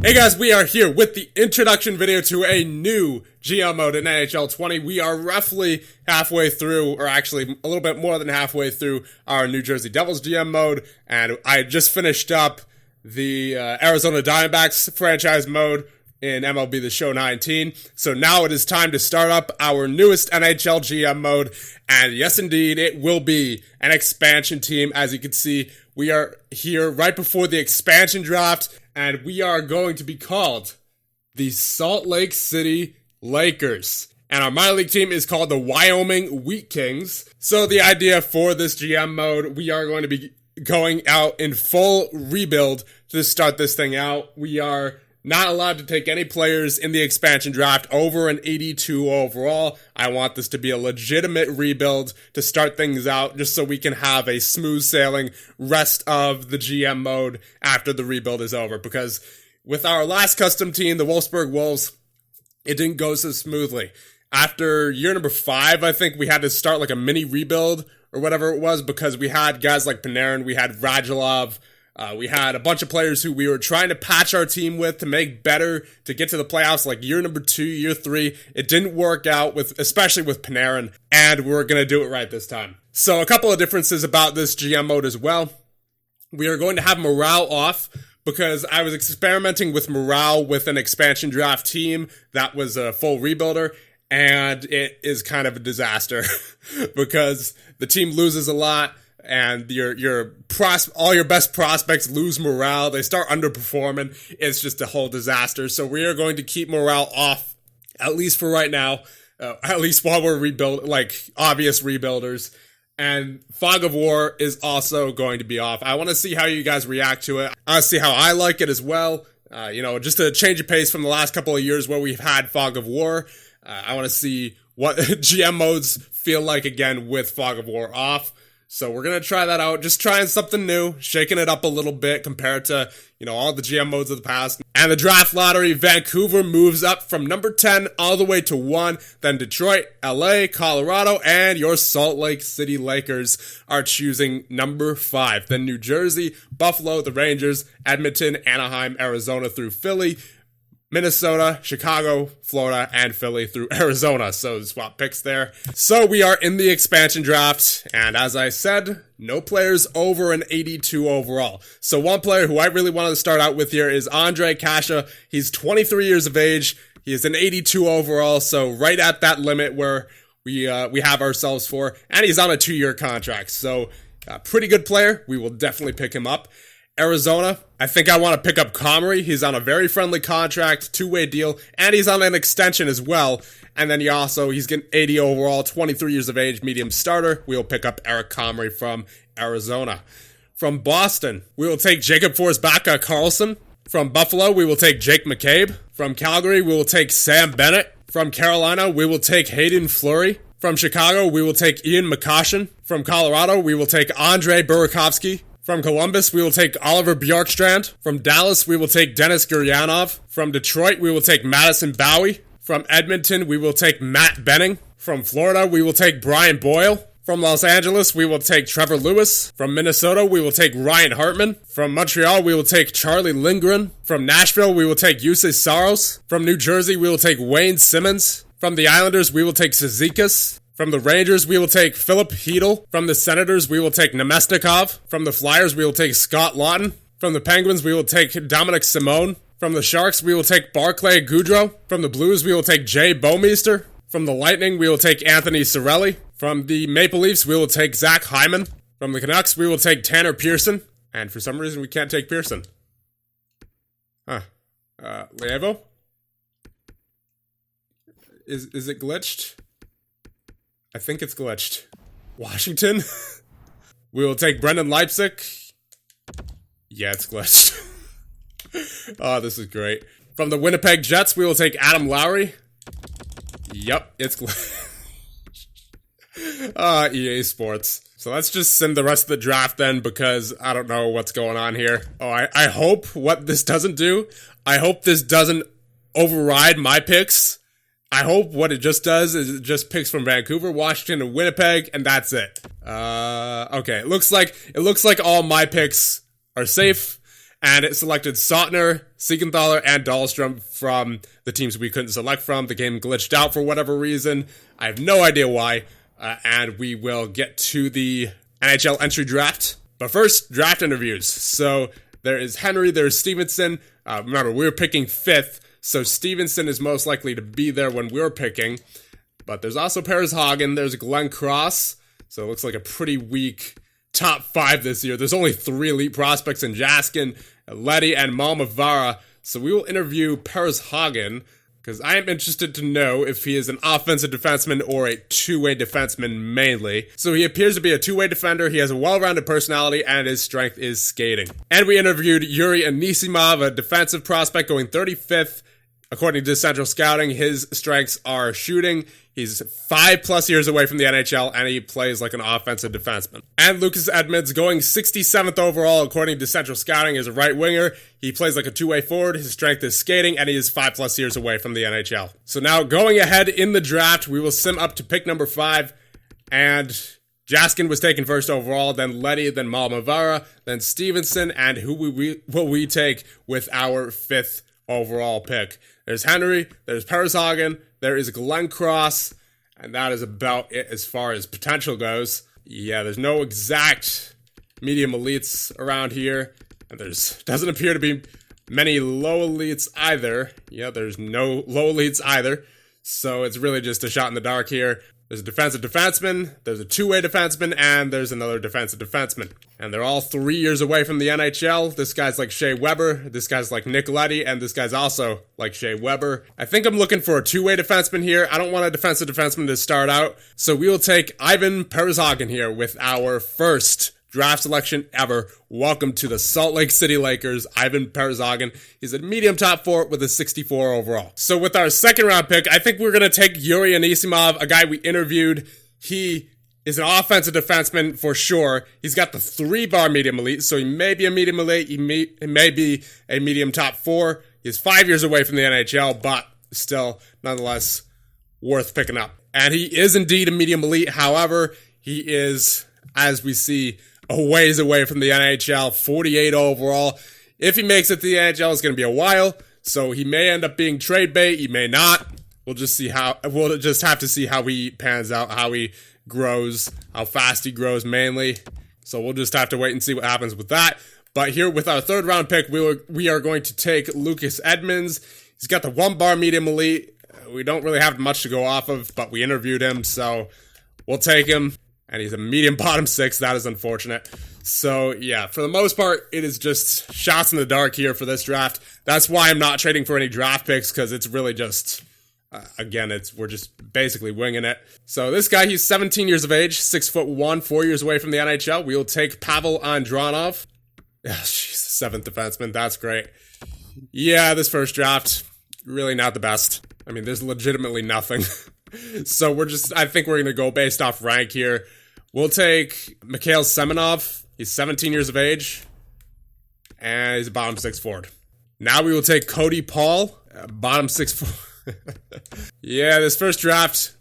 Hey guys, we are here with the introduction video to a new GM mode in NHL 20. We are roughly halfway through, or actually a little bit more than halfway through our New Jersey Devils GM mode, and I just finished up the Arizona Diamondbacks franchise mode in MLB The Show 19. So now it is time to start up our newest NHL GM mode, and yes indeed, it will be an expansion team. As you can see, we are here right before the expansion draft, and we are going to be called the Salt Lake City Lakers. And our minor league team is called the Wyoming Wheat Kings. So the idea for this GM mode, we are going to be going out in full rebuild to start this thing out. We are not allowed to take any players in the expansion draft over an 82 overall. I want this to be a legitimate rebuild to start things out, just so we can have a smooth sailing rest of the GM mode after the rebuild is over. Because with our last custom team, the Wolfsburg Wolves, it didn't go so smoothly. After year number 5, I think we had to start like a mini rebuild or whatever it was, because we had guys like Panarin, we had Radulov, we had a bunch of players who we were trying to patch our team with to make better, to get to the playoffs, like year number 2, year 3. It didn't work out, especially with Panarin, and we're going to do it right this time. So a couple of differences about this GM mode as well. We are going to have morale off, because I was experimenting with morale with an expansion draft team that was a full rebuilder, and it is kind of a disaster because the team loses a lot. And all your best prospects lose morale. They start underperforming. It's just a whole disaster. So we are going to keep morale off, at least for right now. At least while we're obvious rebuilders. And Fog of War is also going to be off. I want to see how you guys react to it. I want to see how I like it as well. Just a change of pace from the last couple of years where we've had Fog of War. I want to see what GM modes feel like again with Fog of War off. So we're going to try that out, just trying something new, shaking it up a little bit compared to, all the GM modes of the past. And the draft lottery, Vancouver moves up from number 10 all the way to 1. Then Detroit, LA, Colorado, and your Salt Lake City Lakers are choosing number 5. Then New Jersey, Buffalo, the Rangers, Edmonton, Anaheim, Arizona through Philly, Minnesota, Chicago, Florida, and Philly through Arizona. So swap picks there. So we are in the expansion draft, and as I said, no players over an 82 overall. So one player who I really wanted to start out with here is Andre Kasha. He's 23 years of age. He is an 82 overall, so right at that limit where we have ourselves for, and he's on a 2-year contract. So pretty good player. We will definitely pick him up. Arizona, I think I want to pick up Comrie. He's on a very friendly contract, 2-way deal, and he's on an extension as well. And then he's getting 80 overall, 23 years of age, medium starter. We'll pick up Eric Comrie from Arizona. From Boston, we will take Jacob Forsbacka Carlson. From Buffalo, we will take Jake McCabe. From Calgary, we will take Sam Bennett. From Carolina, we will take Hayden Fleury. From Chicago, we will take Ian McCoshen. From Colorado, we will take Andre Burakovsky. From Columbus, we will take Oliver Bjorkstrand. From Dallas, we will take Denis Guryanov. From Detroit, we will take Madison Bowie. From Edmonton, we will take Matt Benning. From Florida, we will take Brian Boyle. From Los Angeles, we will take Trevor Lewis. From Minnesota, we will take Ryan Hartman. From Montreal, we will take Charlie Lindgren. From Nashville, we will take Jussi Saros. From New Jersey, we will take Wayne Simmons. From the Islanders, we will take Cizikas. From the Rangers, we will take Philip Hedl. From the Senators, we will take Nemestikov. From the Flyers, we will take Scott Lawton. From the Penguins, we will take Dominic Simone. From the Sharks, we will take Barclay Goodrow. From the Blues, we will take Jay Bouwmeester. From the Lightning, we will take Anthony Cirelli. From the Maple Leafs, we will take Zach Hyman. From the Canucks, we will take Tanner Pearson. And for some reason, we can't take Pearson. Levo? Is it glitched? I think it's glitched. Washington. We will take Brendan Leipzig. Yeah, it's glitched. Oh, this is great. From the Winnipeg Jets, we will take Adam Lowry. Yep, it's glitched. EA Sports. So let's just send the rest of the draft then, because I don't know what's going on here. Oh, I hope what this doesn't do, I hope this doesn't override my picks. I hope what it just does is it just picks from Vancouver, Washington, and Winnipeg, and that's it. Okay, it looks like all my picks are safe, And it selected Sautner, Siegenthaler, and Dahlstrom from the teams we couldn't select from. The game glitched out for whatever reason. I have no idea why. And we will get to the NHL entry draft. But first, draft interviews. So there is Henry, there's Stevenson. Remember, we were picking 5th, so Stevenson is most likely to be there when we're picking. But there's also Paris Hagen, there's Glenn Cross. So it looks like a pretty weak top 5 this year. There's only 3 elite prospects in Jaskin, Letty, and Malmavara. So we will interview Paris Hagen, because I am interested to know if he is an offensive defenseman or a two-way defenseman mainly. So he appears to be a two-way defender, he has a well-rounded personality, and his strength is skating. And we interviewed Yuri Anisimov, a defensive prospect going 35th. According to Central Scouting, his strengths are shooting. He's 5+ years away from the NHL, and he plays like an offensive defenseman. And Lucas Edmonds, going 67th overall, according to Central Scouting, is a right winger. He plays like a two-way forward. His strength is skating, and he is 5+ years away from the NHL. So now, going ahead in the draft, we will sim up to pick number 5, and Jaskin was taken first overall, then Letty, then Malmavara, then Stevenson, and who will we take with our 5th overall pick? There's Henry, there's Paris Hagen, there is Glenn Cross, and that is about it as far as potential goes. Yeah, there's no exact medium elites around here, and there's doesn't appear to be many low elites either. Yeah, there's no low elites either, so it's really just a shot in the dark here. There's a defensive defenseman, there's a two-way defenseman, and there's another defensive defenseman. And they're all 3 years away from the NHL. This guy's like Shea Weber, this guy's like Nick Letty, and this guy's also like Shea Weber. I think I'm looking for a two-way defenseman here. I don't want a defensive defenseman to start out. So we will take Ivan Parizhagen here with our first draft selection ever. Welcome to the Salt Lake City Lakers, Ivan Parizhagen. He's a medium top 4 with a 64 overall. So with our second round pick, I think we're going to take Yuri Anisimov, a guy we interviewed. He is an offensive defenseman for sure. He's got the 3-bar medium elite, so he may be a medium elite. He may be a medium top 4. He's 5 years away from the NHL, but still, nonetheless, worth picking up. And he is indeed a medium elite. However, he is, as we see, a ways away from the NHL, 48 overall. If he makes it to the NHL, it's going to be a while, so he may end up being trade bait. He may not. We'll just have to see how he pans out, how he grows, how fast he grows mainly. So we'll just have to wait and see what happens with that. But here with our third round pick, we are going to take Lucas Edmonds. He's got the 1-bar medium elite. We don't really have much to go off of, but we interviewed him, so we'll take him. And he's a medium bottom 6. That is unfortunate. So, yeah, for the most part, it is just shots in the dark here for this draft. That's why I'm not trading for any draft picks, because it's really just, we're just basically winging it. So this guy, he's 17 years of age, 6'1", 4 years away from the NHL. We will take Pavel Andronov. Oh, jeez, 7th defenseman. That's great. Yeah, this first draft, really not the best. I mean, there's legitimately nothing. So I think we're going to go based off rank here. We'll take Mikhail Semenov. He's 17 years of age, and he's a bottom 6 forward. Now we will take Cody Paul, bottom 6 forward. Yeah, this first draft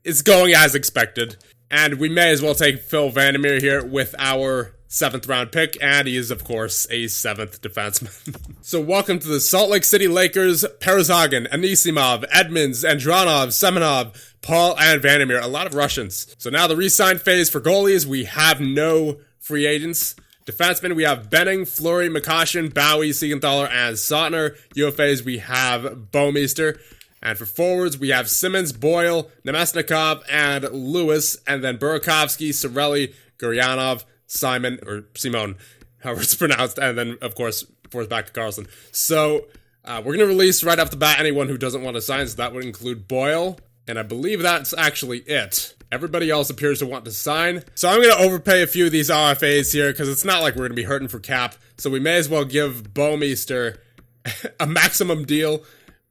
is going as expected, and we may as well take Phil Vandermeer here with our 7th round pick, and he is, of course, a 7th defenseman. So welcome to the Salt Lake City Lakers, Parizhagen, Anisimov, Edmonds, Andronov, Semenov, Paul, and Vandermeer. A lot of Russians. So now the re-sign phase for goalies. We have no free agents. Defensemen, we have Benning, Fleury, McCoshin, Bowie, Siegenthaler, and Sautner. UFAs, we have Bouwmeester. And for forwards, we have Simmons, Boyle, Nemesnikov, and Lewis, and then Burakovsky, Sorelli, Guryanov, Simon, however it's pronounced, and then, of course, fourth back to Carlson. So, we're going to release right off the bat anyone who doesn't want to sign, so that would include Boyle, and I believe that's actually it. Everybody else appears to want to sign. So I'm going to overpay a few of these RFAs here, because it's not like we're going to be hurting for cap, so we may as well give Bouwmeester a maximum deal,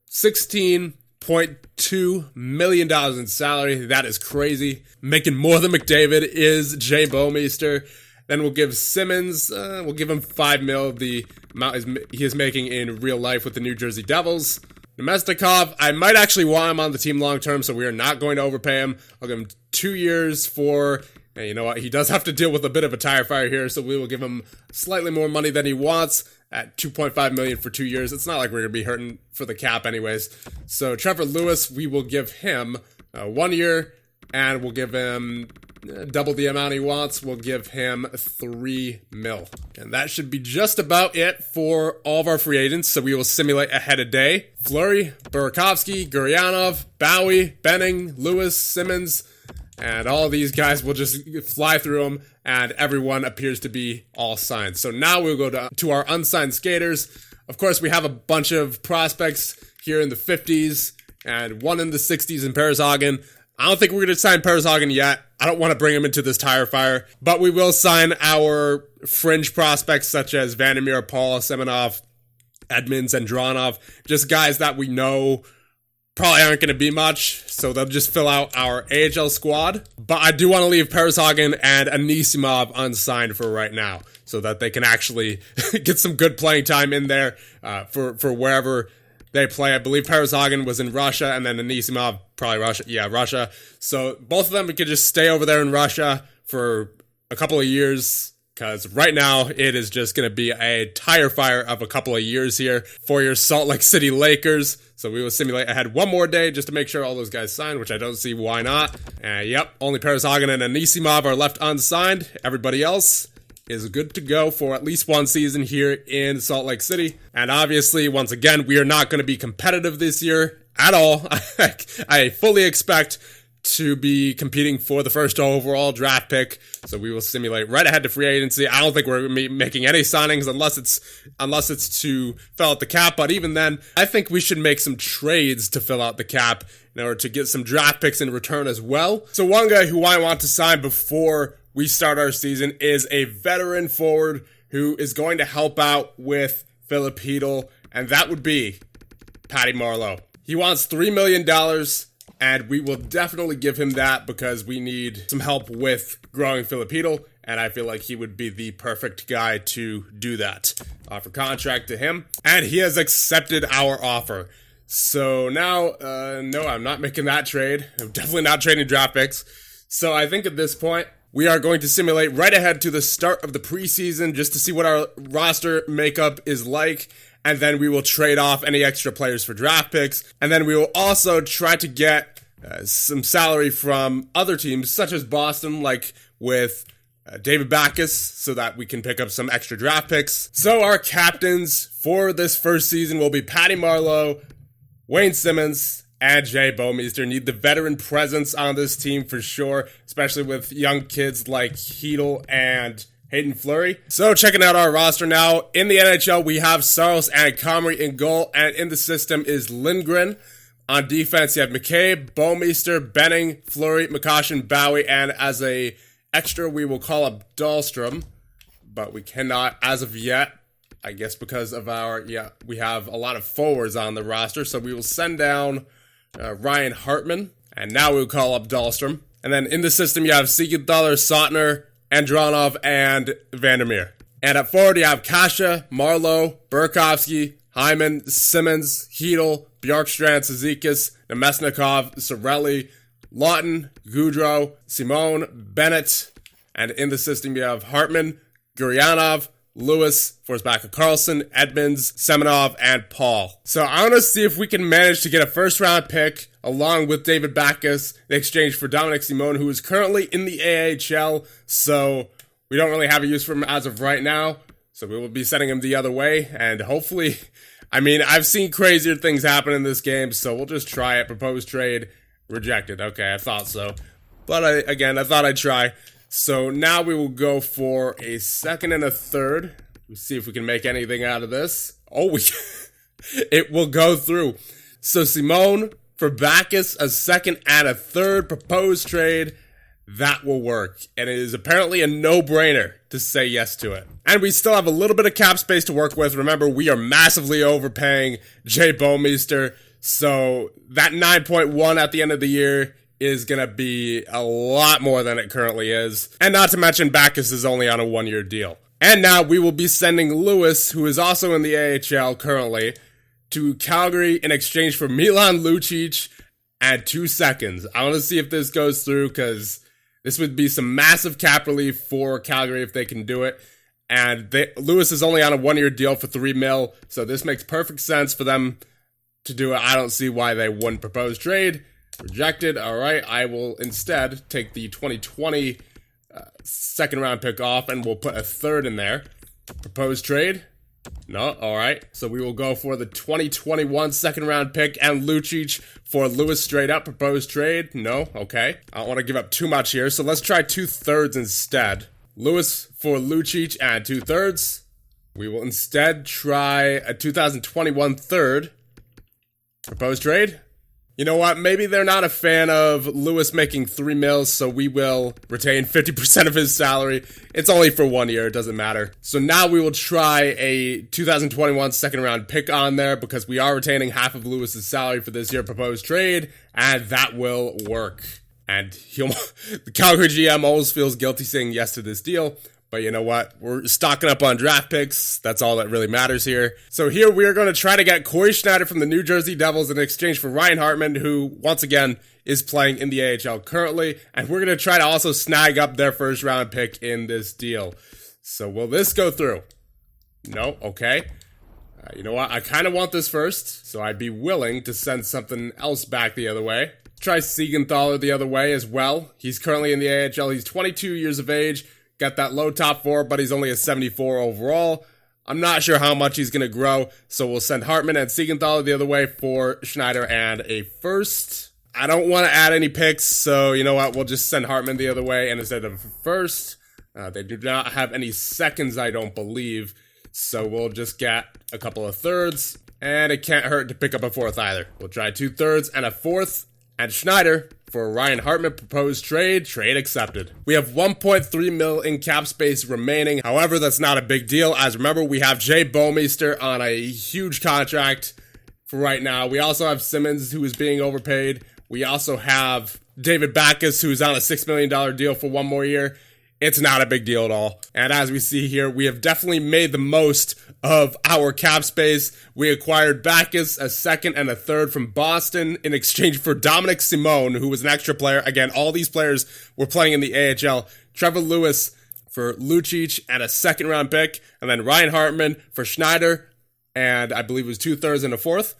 $16.2 million in salary. That is crazy. Making more than McDavid is Jay Bouwmeester. Then we'll give Simmons, we'll give him $5 million, the amount he is making in real life with the New Jersey Devils. Nemesnikov, I might actually want him on the team long term, so we are not going to overpay him. I'll give him 2 years for, and you know what, he does have to deal with a bit of a tire fire here, so we will give him slightly more money than he wants. at $2.5 million for 2 years. It's not like we're going to be hurting for the cap anyways. So Trevor Lewis, we will give him 1 year, and we'll give him double the amount he wants. We'll give him $3 million. And that should be just about it for all of our free agents. So we will simulate ahead a day. Fleury, Burakovsky, Gurianov, Bowie, Benning, Lewis, Simmons, and all of these guys will just fly through them, and everyone appears to be all signed. So now we'll go to our unsigned skaters. Of course, we have a bunch of prospects here in the 50s and one in the 60s in Paris Hagen. I don't think we're going to sign Paris Hagen yet. I don't want to bring him into this tire fire, but we will sign our fringe prospects such as Vandermeer, Paul, Semenov, Edmonds, and Dronov. Just guys that we know probably aren't going to be much, so they'll just fill out our AHL squad. But I do want to leave Paris Hagen and Anisimov unsigned for right now, so that they can actually get some good playing time in there for wherever they play. I believe Paris Hagen was in Russia, and then Anisimov, probably Russia. Yeah, Russia. So both of them could just stay over there in Russia for a couple of years, because right now it is just going to be a tire fire of a couple of years here for your Salt Lake City Lakers. So we will simulate ahead one more day just to make sure all those guys sign, which I don't see why not. Yep, only Paris Hagen and Anisimov are left unsigned. Everybody else is good to go for at least one season here in Salt Lake City. And obviously, once again, we are not going to be competitive this year at all. I fully expect to be competing for the first overall draft pick. So we will simulate right ahead to free agency. I don't think we're making any signings unless it's to fill out the cap. But even then, I think we should make some trades to fill out the cap in order to get some draft picks in return as well. So one guy who I want to sign before we start our season is a veteran forward who is going to help out with Philip Hedl, and that would be Patty Marleau. He wants $3 million, and we will definitely give him that because we need some help with growing Philip Hedl, and I feel like he would be the perfect guy to do that. Offer contract to him, and he has accepted our offer. So now, no, I'm not making that trade. I'm definitely not trading draft picks. So I think at this point, we are going to simulate right ahead to the start of the preseason just to see what our roster makeup is like. And then we will trade off any extra players for draft picks. And then we will also try to get some salary from other teams, such as Boston, like with David Backes, so that we can pick up some extra draft picks. So our captains for this first season will be Patty Marleau, Wayne Simmons, and Jay Bouwmeester. Need the veteran presence on this team for sure, especially with young kids like Hedl and Hayden Fleury. So checking out our roster now. In the NHL, we have Saros and Comrie in goal, and in the system is Lindgren. On defense, you have McCabe, Bouwmeester, Benning, Fleury, McCoshen, Bowie, and as a extra, we will call up Dahlstrom, but we cannot as of yet. I guess because of we have a lot of forwards on the roster, so we will send down Ryan Hartman, and now we'll call up Dahlstrom. And then in the system, you have Siegenthaler, Sautner, Andronov, and Vandermeer. And at forward, you have Kasha, Marleau, Burakovsky, Hyman, Simmons, Hedl, Bjorkstrand, Cizikas, Nemesnikov, Sorelli, Lawton, Goudreau, Simone, Bennett. And in the system, you have Hartman, Gurianov, Lewis, Forsbacka Carlson, Edmonds, Semenov, and Paul. So I want to see if we can manage to get a first-round pick along with David Backes in exchange for Dominic Simone, who is currently in the AHL, so we don't really have a use for him as of right now. So we will be sending him the other way, and hopefully, I mean, I've seen crazier things happen in this game, so we'll just try it. Proposed trade, rejected. Okay, I thought so. But I thought I'd try. So now we will go for a second and a third. We'll see if we can make anything out of this. Oh, it will go through. So Simone for Backes, a second and a third proposed trade. That will work. And it is apparently a no-brainer to say yes to it. And we still have a little bit of cap space to work with. Remember, we are massively overpaying Jay Bouwmeester. So that 9.1 at the end of the year is going to be a lot more than it currently is. And not to mention, Backes is only on a 1-year deal. And now we will be sending Lewis, who is also in the AHL currently, to Calgary in exchange for Milan Lucic and 2 seconds. I want to see if this goes through, because this would be some massive cap relief for Calgary if they can do it. And Lewis is only on a 1-year deal for $3 million, so this makes perfect sense for them to do it. I don't see why they wouldn't propose trade. Rejected. All right, I will instead take the 2020 second round pick off, and we'll put a third in there. Propose trade. No, all right. So we will go for the 2021 second round pick and Lucic for Lewis straight up. Proposed trade. No, okay. I don't want to give up too much here, so let's try 2/3 instead. Lewis for Lucic and 2/3. We will instead try a 2021 third. Proposed trade. You know what? Maybe they're not a fan of Lewis making $3 million, so we will retain 50% of his salary. It's only for 1 year. It doesn't matter. So now we will try a 2021 second round pick on there because we are retaining half of Lewis's salary for this year. Proposed trade, and that will work. And the Calgary GM always feels guilty saying yes to this deal. But you know what? We're stocking up on draft picks. That's all that really matters here. So here we are going to try to get Corey Schneider from the New Jersey Devils in exchange for Ryan Hartman, who, once again, is playing in the AHL currently. And we're going to try to also snag up their first round pick in this deal. So will this go through? No? Okay. You know what? I kind of want this first, so I'd be willing to send something else back the other way. Try Siegenthaler the other way as well. He's currently in the AHL. He's 22 years of age. Got that low top 4, but he's only a 74 overall. I'm not sure how much he's going to grow, so we'll send Hartman and Siegenthaler the other way for Schneider and a first. I don't want to add any picks, so you know what? We'll just send Hartman the other way and instead of first. They do not have any seconds, I don't believe, so we'll just get a couple of thirds, and it can't hurt to pick up a fourth either. We'll try 2/3 and a fourth, and Schneider for Ryan Hartman. Proposed trade. Trade accepted. We have $1.3 million in cap space remaining. However, that's not a big deal. As remember, we have Jay Bouwmeester on a huge contract for right now. We also have Simmons, who is being overpaid. We also have David Backes, who's on a $6 million deal for 1 more year. It's not a big deal at all. And as we see here, we have definitely made the most of our cap space. We acquired Backes, a second and a third from Boston in exchange for Dominic Simone, who was an extra player. Again, all these players were playing in the AHL. Trevor Lewis for Lucic and a second round pick. And then Ryan Hartman for Schneider. And I believe it was 2/3 and a fourth.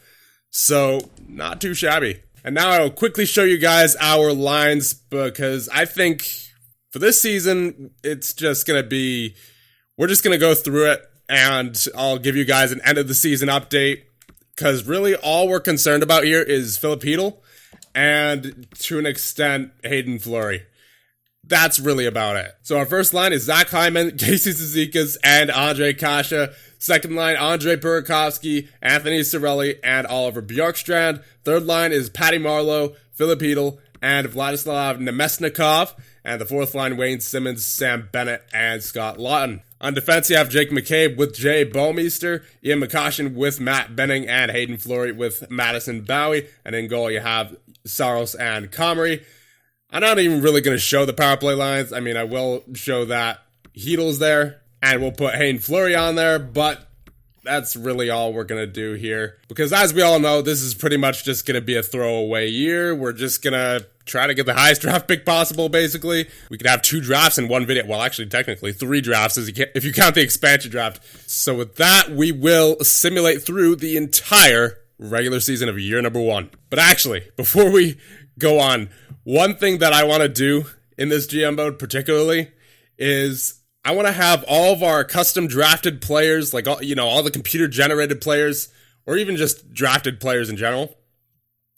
So not too shabby. And now I will quickly show you guys our lines because I think for this season, it's just going to be, we're just going to go through it and I'll give you guys an end of the season update because really all we're concerned about here is Filip Chytil and to an extent Hayden Fleury. That's really about it. So our first line is Zach Hyman, Casey Cizikas, and Andre Kasha. Second line, Andre Burakovsky, Anthony Cirelli, and Oliver Bjorkstrand. Third line is Patty Marleau, Filip Chytil, and Vladislav Nemesnikov. And the fourth line, Wayne Simmons, Sam Bennett, and Scott Lawton. On defense, you have Jake McCabe with Jay Bouwmeester, Ian McCoshen with Matt Benning, and Hayden Fleury with Madison Bowie. And in goal, you have Saros and Comrie. I'm not even really going to show the power play lines. I mean, I will show that Chytil's there, and we'll put Hayden Fleury on there, but that's really all we're going to do here. Because as we all know, this is pretty much just going to be a throwaway year. We're just going to try to get the highest draft pick possible, basically. We could have 2 drafts in one video. Well, actually, technically, 3 drafts if you count the expansion draft. So with that, we will simulate through the entire regular season of year number 1. But actually, before we go on, one thing that I want to do in this GM mode particularly is I want to have all of our custom drafted players, like all the computer generated players, or even just drafted players in general.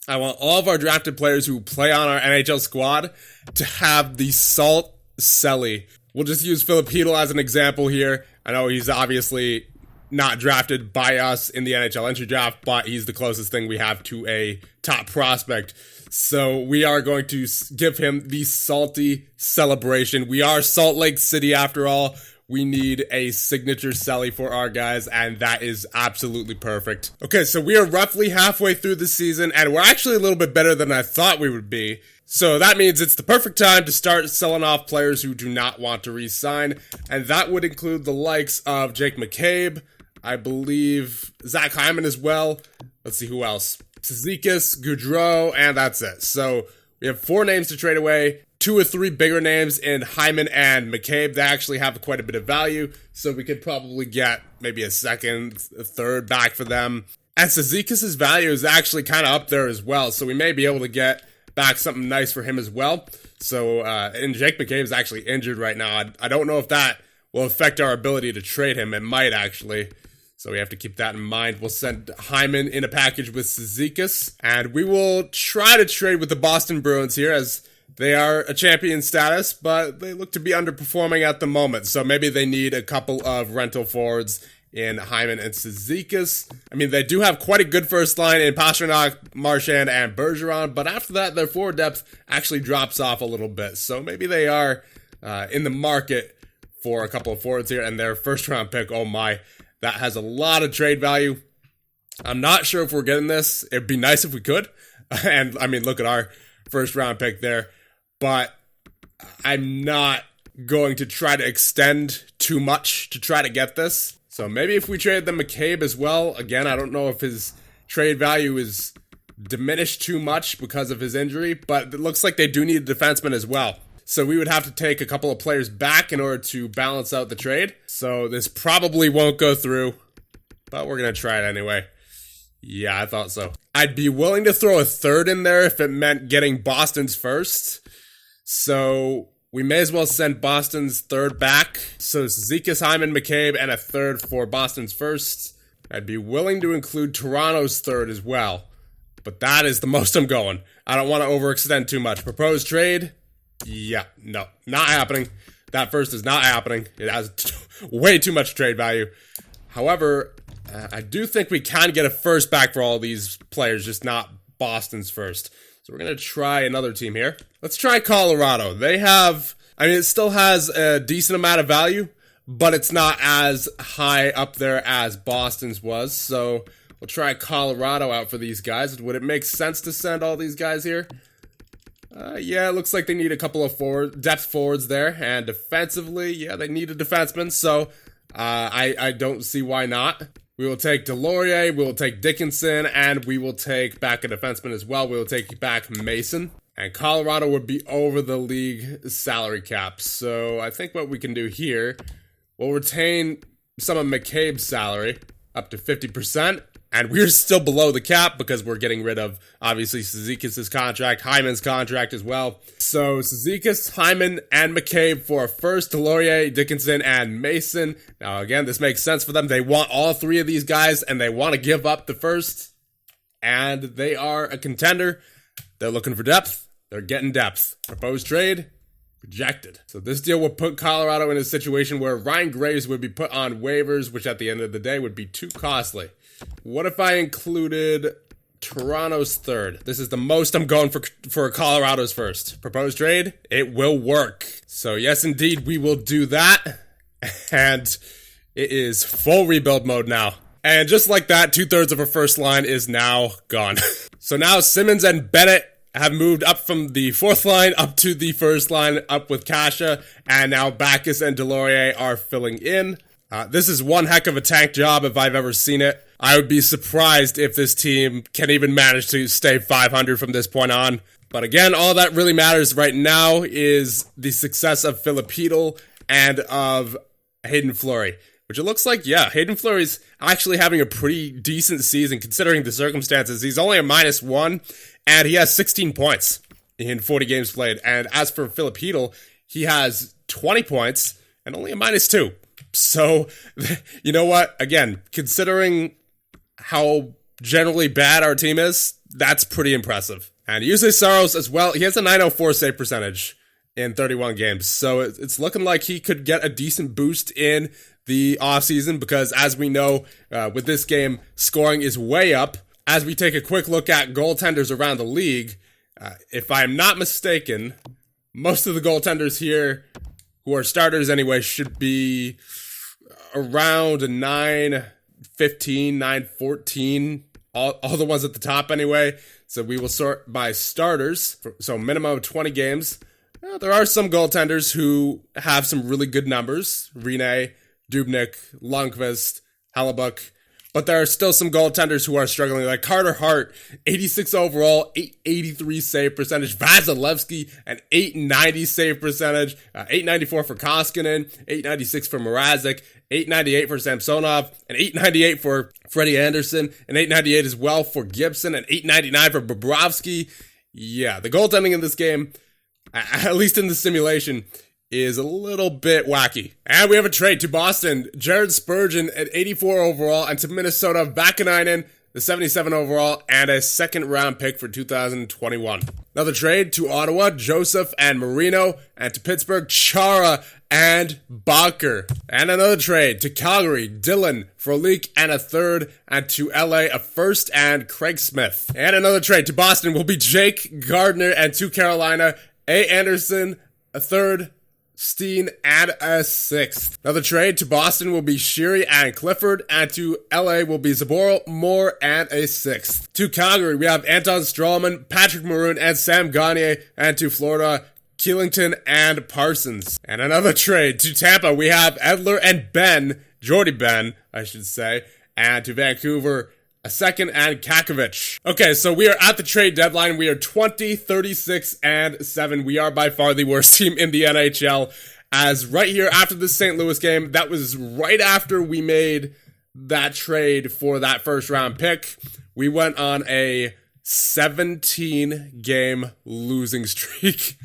I want all of our drafted players who play on our NHL squad to have the Salt Selly. We'll just use Filip Chytil as an example here. I know he's obviously not drafted by us in the NHL entry draft, but he's the closest thing we have to a top prospect. So we are going to give him the salty celebration. We are Salt Lake City after all. We need a signature Selly for our guys, and that is absolutely perfect. Okay, so we are roughly halfway through the season, and we're actually a little bit better than I thought we would be. So that means it's the perfect time to start selling off players who do not want to re-sign, and that would include the likes of Jake McCabe, I believe Zach Hyman as well. Let's see who else. Cizikas, Goudreau, and that's it. So we have 4 names to trade away, 2 or 3 bigger names in Hyman and McCabe. They actually have quite a bit of value, so we could probably get maybe a second, a third back for them. And Cizikas' value is actually kind of up there as well, so we may be able to get back something nice for him as well. So, and Jake McCabe is actually injured right now. I don't know if that will affect our ability to trade him. It might actually. So we have to keep that in mind. We'll send Hyman in a package with Cizikas. And we will try to trade with the Boston Bruins here as they are a champion status, but they look to be underperforming at the moment. So maybe they need a couple of rental forwards in Hyman and Cizikas. I mean, they do have quite a good first line in Pastrnak, Marchand, and Bergeron, but after that, their forward depth actually drops off a little bit. So maybe they are in the market for a couple of forwards here, and their first-round pick, oh my, that has a lot of trade value. I'm not sure if we're getting this. It'd be nice if we could. And, I mean, look at our first-round pick there. But I'm not going to try to extend too much to try to get this. So maybe if we trade the McCabe as well, again, I don't know if his trade value is diminished too much because of his injury, but it looks like they do need a defenseman as well. So we would have to take a couple of players back in order to balance out the trade. So this probably won't go through, but we're going to try it anyway. Yeah, I thought so. I'd be willing to throw a third in there if it meant getting Boston's first. So we may as well send Boston's third back. So Cizikas, Hyman, McCabe, and a third for Boston's first. I'd be willing to include Toronto's third as well. But that is the most I'm going. I don't want to overextend too much. Proposed trade? Yeah, no, not happening. That first is not happening. It has way too much trade value. However, I do think we can get a first back for all these players, just not Boston's first. So we're going to try another team here. Let's try Colorado. They have, I mean, it still has a decent amount of value, but it's not as high up there as Boston's was. So we'll try Colorado out for these guys. Would it make sense to send all these guys here? Yeah, it looks like they need a couple of depth forwards there. And defensively, yeah, they need a defenseman. So I don't see why not. We will take Delorier, we will take Dickinson, and we will take back a defenseman as well. We will take back Mason. And Colorado would be over the league salary cap. So I think what we can do here, we'll retain some of McCabe's salary up to 50%. And we're still below the cap because we're getting rid of, obviously, Cizikas' contract, Hyman's contract as well. So Cizikas, Hyman, and McCabe for a first, Delorier, Dickinson, and Mason. Now, again, this makes sense for them. They want all three of these guys, and they want to give up the first. And they are a contender. They're looking for depth. They're getting depth. Proposed trade? Rejected. So this deal will put Colorado in a situation where Ryan Graves would be put on waivers, which at the end of the day would be too costly. What if I included Toronto's third? This is the most I'm going for Colorado's first. Proposed trade? It will work. So yes, indeed, we will do that. And it is full rebuild mode now. And just like that, 2/3 of our first line is now gone. So now Simmons and Bennett have moved up from the fourth line up to the first line, up with Kasha. And now Backus and Delorier are filling in. This is one heck of a tank job if I've ever seen it. I would be surprised if this team can even manage to stay 500 from this point on. But again, all that really matters right now is the success of Filipino and of Hayden Fleury. Which it looks like, yeah, Hayden Fleury's actually having a pretty decent season considering the circumstances. He's only a -1, and he has 16 points in 40 games played. And as for Filipino, he has 20 points and only a -2. So, you know what? Again, considering how generally bad our team is, that's pretty impressive. And Yusei Saros as well, he has a .904 save percentage in 31 games. So it's looking like he could get a decent boost in the offseason because as we know, with this game, scoring is way up. As we take a quick look at goaltenders around the league, if I'm not mistaken, most of the goaltenders here, who are starters anyway, should be around a 9-15, 9-14, all the ones at the top anyway. So we will sort by starters, so minimum of 20 games. There are some goaltenders who have some really good numbers. Rinne, Dubnyk, Lundqvist, Hellebuck. but there are still some goaltenders who are struggling, like Carter Hart, 86 overall, 883 save percentage. Vasilevsky, an 890 save percentage, 894 for Koskinen, 896 for Mrazek, 898 for Samsonov, and 898 for Freddie Anderson, and 898 as well for Gibson, and 899 for Bobrovsky. Yeah, the goaltending in this game, at least in the simulation, is a little bit wacky. And we have a trade to Boston. Jared Spurgeon at 84 overall, and to Minnesota, Vakanainen, the 77 overall, and a second-round pick for 2021. Another trade to Ottawa, Joseph and Marino, and to Pittsburgh, Chara and Bacher. And another trade to Calgary, Dylan, Frolik, and a third, and to LA, a first, and Craig Smith. And another trade to Boston will be Jake Gardner, and to Carolina, A. Anderson, a third, Steen, and a sixth. Another trade to Boston will be Sheary and Clifford, and to LA will be Zaboro, Moore, and a sixth. To Calgary, we have Anton Strawman, Patrick Maroon, and Sam Gagner, and to Florida, Keelington and Parsons. And another trade to Tampa, we have Edler and Ben, Jordy Ben, I should say, and to Vancouver, a second, and Kakovich. Okay, so we are at the trade deadline. We are 20, 36, and 7. We are by far the worst team in the NHL. As right here after the St. Louis game, that was right after we made that trade for that first round pick. We went on a 17-game losing streak.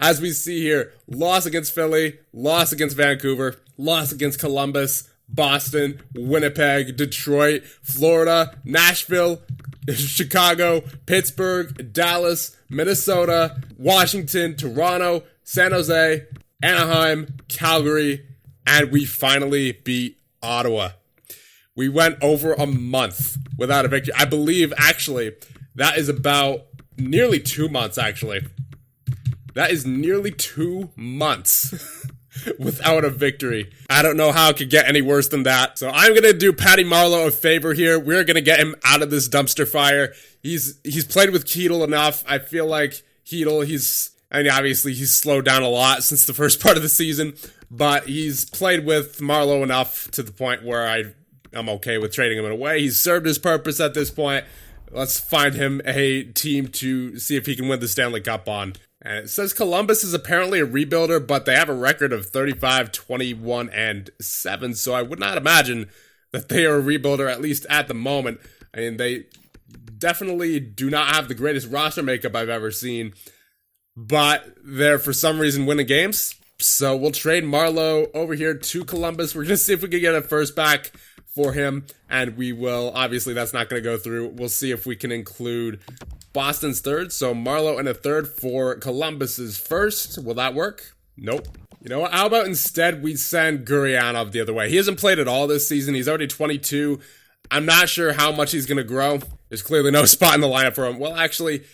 As we see here, loss against Philly, loss against Vancouver, loss against Columbus, Boston, Winnipeg, Detroit, Florida, Nashville, Chicago, Pittsburgh, Dallas, Minnesota, Washington, Toronto, San Jose, Anaheim, Calgary, and we finally beat Ottawa. We went over a month without a victory. I believe, actually, that is about nearly 2 months, actually. That is nearly 2 months without a victory. I don't know how it could get any worse than that. So I'm going to do Patty Marleau a favor here. We're going to get him out of this dumpster fire. He's played with Keedle enough. I feel like Keedle, obviously he's slowed down a lot since the first part of the season, but he's played with Marleau enough to the point where I'm okay with trading him away. He's served his purpose at this point. Let's find him a team to see if he can win the Stanley Cup on. And it says Columbus is apparently a rebuilder, but they have a record of 35, 21, and 7. So I would not imagine that they are a rebuilder, at least at the moment. I mean, they definitely do not have the greatest roster makeup I've ever seen, but they're for some reason winning games. So we'll trade Marleau over here to Columbus. We're going to see if we can get a first back for him, and we will, obviously that's not going to go through. We'll see if we can include Boston's third, so Marleau and a third for Columbus's first. Will that work? Nope. You know what, how about instead we send Gurianov the other way? He hasn't played at all this season. He's already 22. I'm not sure how much he's going to grow. There's clearly no spot in the lineup for him. Well, actually,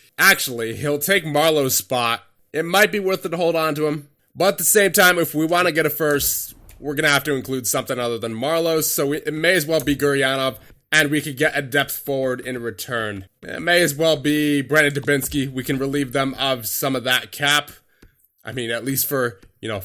he'll take Marleau's spot. It might be worth it to hold on to him, but at the same time, if we want to get a first, we're going to have to include something other than Marleau, so it may as well be Gurianov, and we could get a depth forward in return. It may as well be Brandon Dubinsky. We can relieve them of some of that cap. I mean, at least for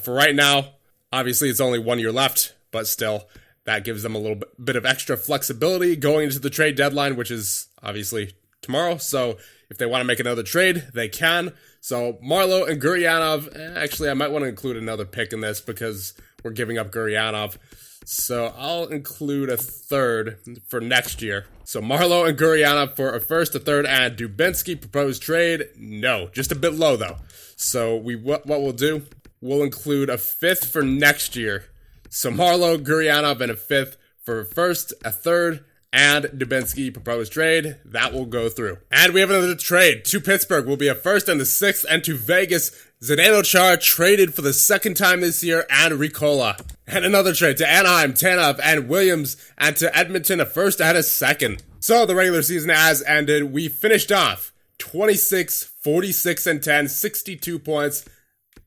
right now. Obviously, it's only 1 year left, but still, that gives them a little bit of extra flexibility going into the trade deadline, which is obviously tomorrow. So if they want to make another trade, they can. So Marleau and Gurianov, actually, I might want to include another pick in this because we're giving up Gurianov. So I'll include a third for next year. So Marleau and Gurianov for a first, a third, and Dubinsky proposed trade. No, just a bit low though. So what we'll do, we'll include a fifth for next year. So Marleau, Gurianov, and a fifth for a first, a third, and Dubinsky proposed trade. That will go through. And we have another trade. To Pittsburgh will be a first and the sixth, and to Vegas, Zdeno Chara traded for the second time this year, and Ricola. And another trade to Anaheim, Tanev, and Williams, and to Edmonton, a first and a second. So the regular season has ended. We finished off 26, 46, and 10, 62 points.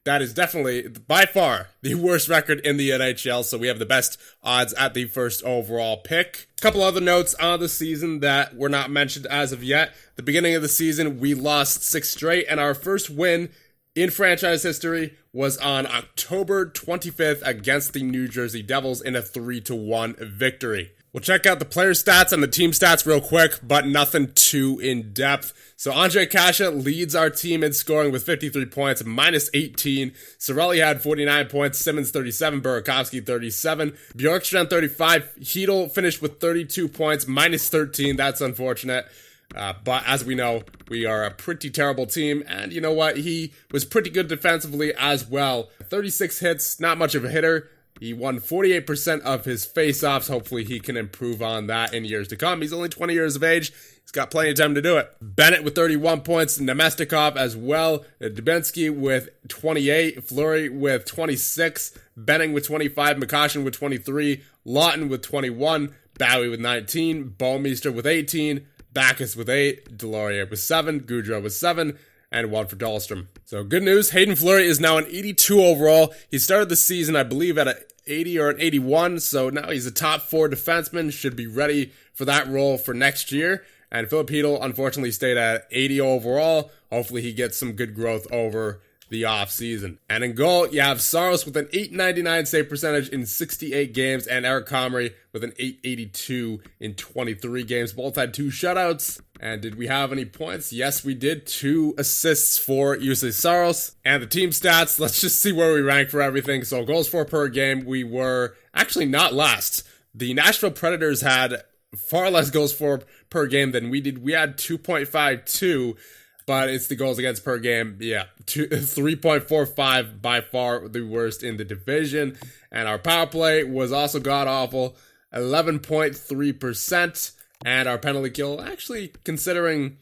That is definitely, by far, the worst record in the NHL, so we have the best odds at the first overall pick. A couple other notes on the season that were not mentioned as of yet. The beginning of the season, we lost 6 straight, and our first win in franchise history was on October 25th against the New Jersey Devils in a 3-1 victory. We'll check out the player stats and the team stats real quick, but nothing too in-depth. So Andre Kasha leads our team in scoring with 53 points, minus 18. Sorelli had 49 points, Simmons 37, Burakovsky 37, Bjorkstrand 35. Hedel finished with 32 points, minus 13. That's unfortunate. But as we know, we are a pretty terrible team. And you know what? He was pretty good defensively as well. 36 hits, not much of a hitter. He won 48% of his face-offs. Hopefully he can improve on that in years to come. He's only 20 years of age. He's got plenty of time to do it. Bennett with 31 points. Nemestikov as well. Dubinsky with 28. Fleury with 26. Benning with 25. McCoshen with 23. Lawton with 21. Bowie with 19. Bouwmeester with 18. Backus with 8. Delorier with 7. Goudreau with 7. And 1 for Dahlstrom. So good news, Hayden Fleury is now an 82 overall. He started the season, I believe, at an 80 or an 81, so now he's a top 4 defenseman, should be ready for that role for next year. And Philip Hedel, unfortunately, stayed at 80 overall. Hopefully he gets some good growth over the offseason. And in goal, you have Saros with an .899 save percentage in 68 games, and Eric Comrie with an .882 in 23 games. Both had 2 shutouts. And did we have any points? Yes, we did. 2 assists for Jussi Saros. And the team stats, let's just see where we rank for everything. So goals for per game, we were actually not last. The Nashville Predators had far less goals for per game than we did. We had 2.52, but it's the goals against per game. Yeah, 3.45, by far the worst in the division. And our power play was also god-awful, 11.3%. And our penalty kill, actually, considering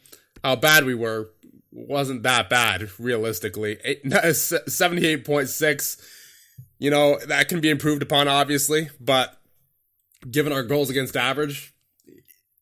how bad we were, wasn't that bad, realistically. 78.6. You know, that can be improved upon, obviously. But given our goals against average,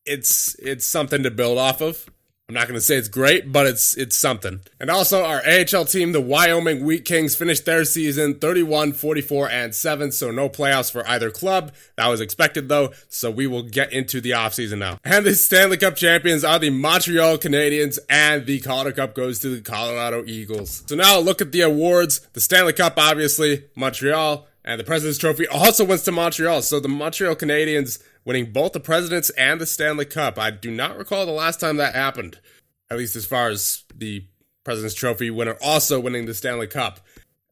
it's something to build off of. I'm not going to say it's great, but it's something. And also, our AHL team, the Wyoming Wheat Kings, finished their season 31, 44, and 7, so no playoffs for either club. That was expected, though, so we will get into the offseason now. And the Stanley Cup champions are the Montreal Canadiens, and the Calder Cup goes to the Colorado Eagles. So now, look at the awards. The Stanley Cup, obviously, Montreal, and the President's Trophy also went to Montreal, so the Montreal Canadiens winning both the President's and the Stanley Cup. I do not recall the last time that happened, at least as far as the President's Trophy winner also winning the Stanley Cup.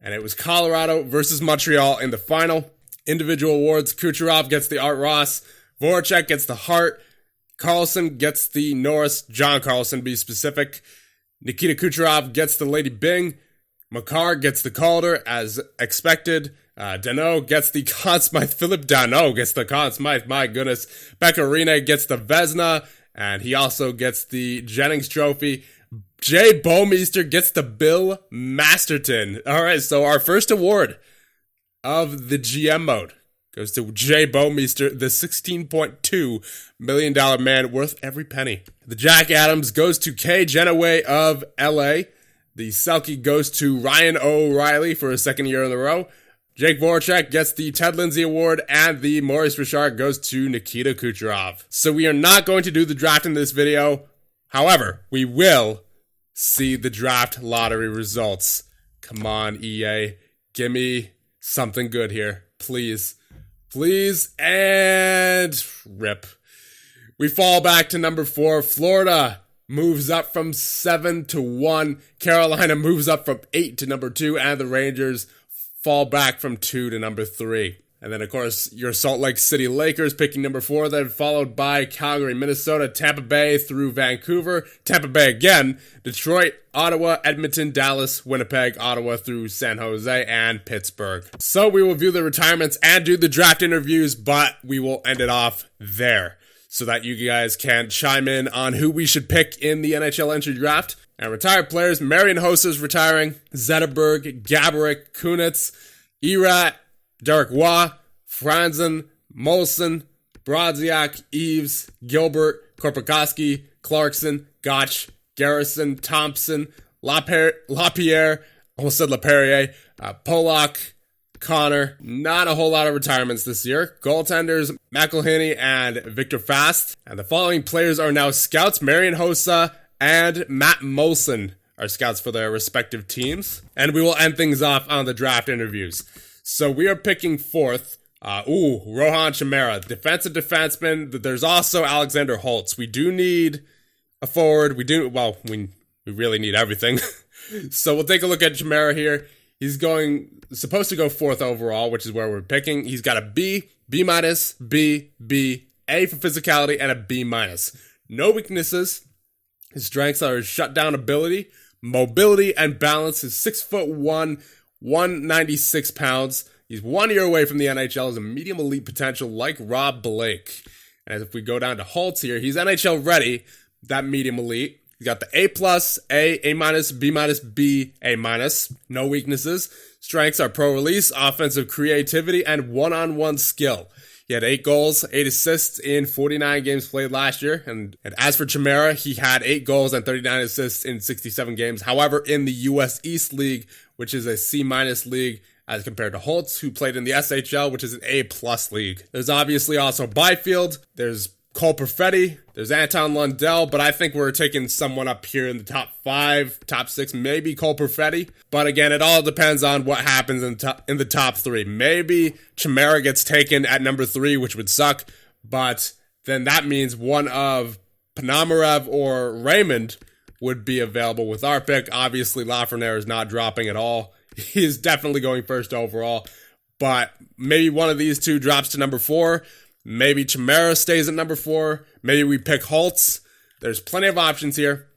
And it was Colorado versus Montreal in the final. Individual awards, Kucherov gets the Art Ross, Voracek gets the Hart, Carlson gets the Norris, John Carlson, be specific. Nikita Kucherov gets the Lady Byng, Makar gets the Calder, as expected. Danault gets the Conn Smythe. Philip Danault gets the Conn Smythe. My goodness. Pekka Rinne gets the Vezina, and he also gets the Jennings Trophy. Jay Bouwmeester gets the Bill Masterton. All right, so our first award of the GM mode goes to Jay Bouwmeester, the $16.2 million man, worth every penny. The Jack Adams goes to Kay Genoway of LA. The Selke goes to Ryan O'Reilly for a second year in a row. Jake Voracek gets the Ted Lindsay Award, and the Maurice Richard goes to Nikita Kucherov. So we are not going to do the draft in this video. However, we will see the draft lottery results. Come on, EA. Give me something good here. Please. Please. And rip. We fall back to number 4. Florida moves up from 7 to 1. Carolina moves up from 8 to number 2. And the Rangers fall back from 2 to number 3. And then, of course, your Salt Lake City Lakers picking number 4, then followed by Calgary, Minnesota, Tampa Bay through Vancouver, Tampa Bay again, Detroit, Ottawa, Edmonton, Dallas, Winnipeg, Ottawa through San Jose, and Pittsburgh. So we will view the retirements and do the draft interviews, but we will end it off there so that you guys can chime in on who we should pick in the NHL entry draft. And retired players, Marian Hossa's retiring, Zetterberg, Gaborik, Kunitz, Erat, Derek Waugh, Franzen, Molson, Brodziak, Eves, Gilbert, Korpikoski, Clarkson, Gotch, Garrison, Thompson, LaPierre, almost said LaPerriere, Polak, Connor. Not a whole lot of retirements this year. Goaltenders, McElhinney and Victor Fast. And the following players are now scouts, Marian Hossa and Matt Molson are scouts for their respective teams. And we will end things off on the draft interviews. So we are picking 4th. Rohan Chimera, defensive defenseman. There's also Alexander Holtz. We do need a forward. We really need everything. So we'll take a look at Chimera here. He's supposed to go 4th overall, which is where we're picking. He's got a B, B-, B, B, A for physicality, and a B-. No weaknesses. His strengths are his shutdown ability, mobility, and balance. He's 6'1", 196 pounds. He's 1 year away from the NHL. Has a medium elite potential like Rob Blake. And if we go down to Holtz here, he's NHL ready, that medium elite. He's got the A+, A-, B-, B, A-. No weaknesses. Strengths are pro release, offensive creativity, and one-on-one skill. He had 8 goals, 8 assists in 49 games played last year. And as for Chimera, he had 8 goals and 39 assists in 67 games. However, in the US East League, which is a C- league, as compared to Holtz, who played in the SHL, which is an A+ league. There's obviously also Byfield. There's Cole Perfetti. There's Anton Lundell, but I think we're taking someone up here in the top 5, top 6, maybe Cole Perfetti. But again, it all depends on what happens in the top 3. Maybe Chimera gets taken at number 3, which would suck, but then that means one of Panomarev or Raymond would be available with our pick. Obviously, Lafreniere is not dropping at all. He is definitely going 1st overall, but maybe one of these two drops to number 4. Maybe Chimera stays at number 4. Maybe we pick Holtz. There's plenty of options here.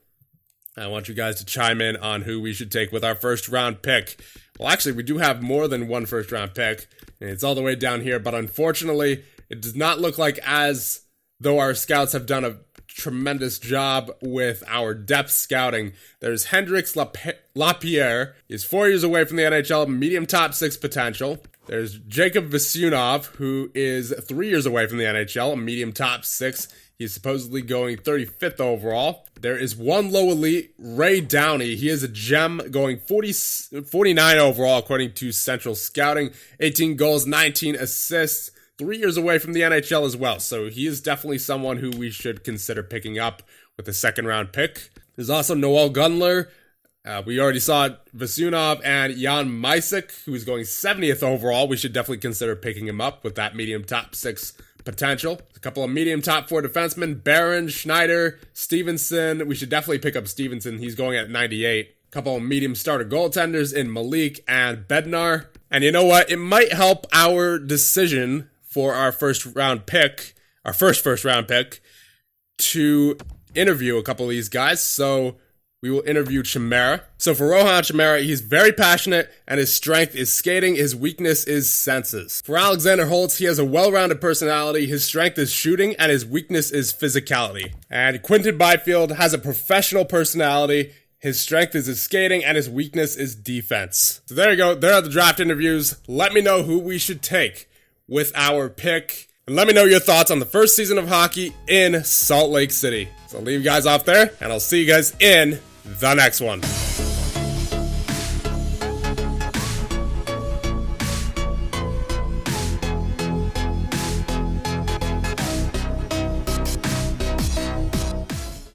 I want you guys to chime in on who we should take with our 1st round pick. Well, actually, we do have more than one 1st round pick. And it's all the way down here, but unfortunately, it does not look like as though our scouts have done a tremendous job with our depth scouting. There's Hendrix Lapierre. He's 4 years away from the NHL, medium top 6 potential. There's Jacob Vasyunov, who is 3 years away from the NHL, a medium top 6. He's supposedly going 35th overall. There is one low elite, Ray Downey. He is a gem, going 49 overall, according to Central Scouting. 18 goals, 19 assists. 3 years away from the NHL as well. So he is definitely someone who we should consider picking up with a 2nd round pick. There's also Noel Gunler. We already saw Vasyunov and Jan Mysick, who is going 70th overall. We should definitely consider picking him up with that medium top 6 potential. A couple of medium top 4 defensemen, Barron, Schneider, Stevenson. We should definitely pick up Stevenson. He's going at 98. A couple of medium starter goaltenders in Malik and Bednar. And you know what? It might help our decision for our first round pick, to interview a couple of these guys. So we will interview Chimera. So for Rohan Chimera, he's very passionate, and his strength is skating. His weakness is senses. For Alexander Holtz, he has a well-rounded personality. His strength is shooting, and his weakness is physicality. And Quinton Byfield has a professional personality. His strength is his skating, and his weakness is defense. So there you go. There are the draft interviews. Let me know who we should take with our pick. And let me know your thoughts on the first season of hockey in Salt Lake City. So I'll leave you guys off there, and I'll see you guys in the next one.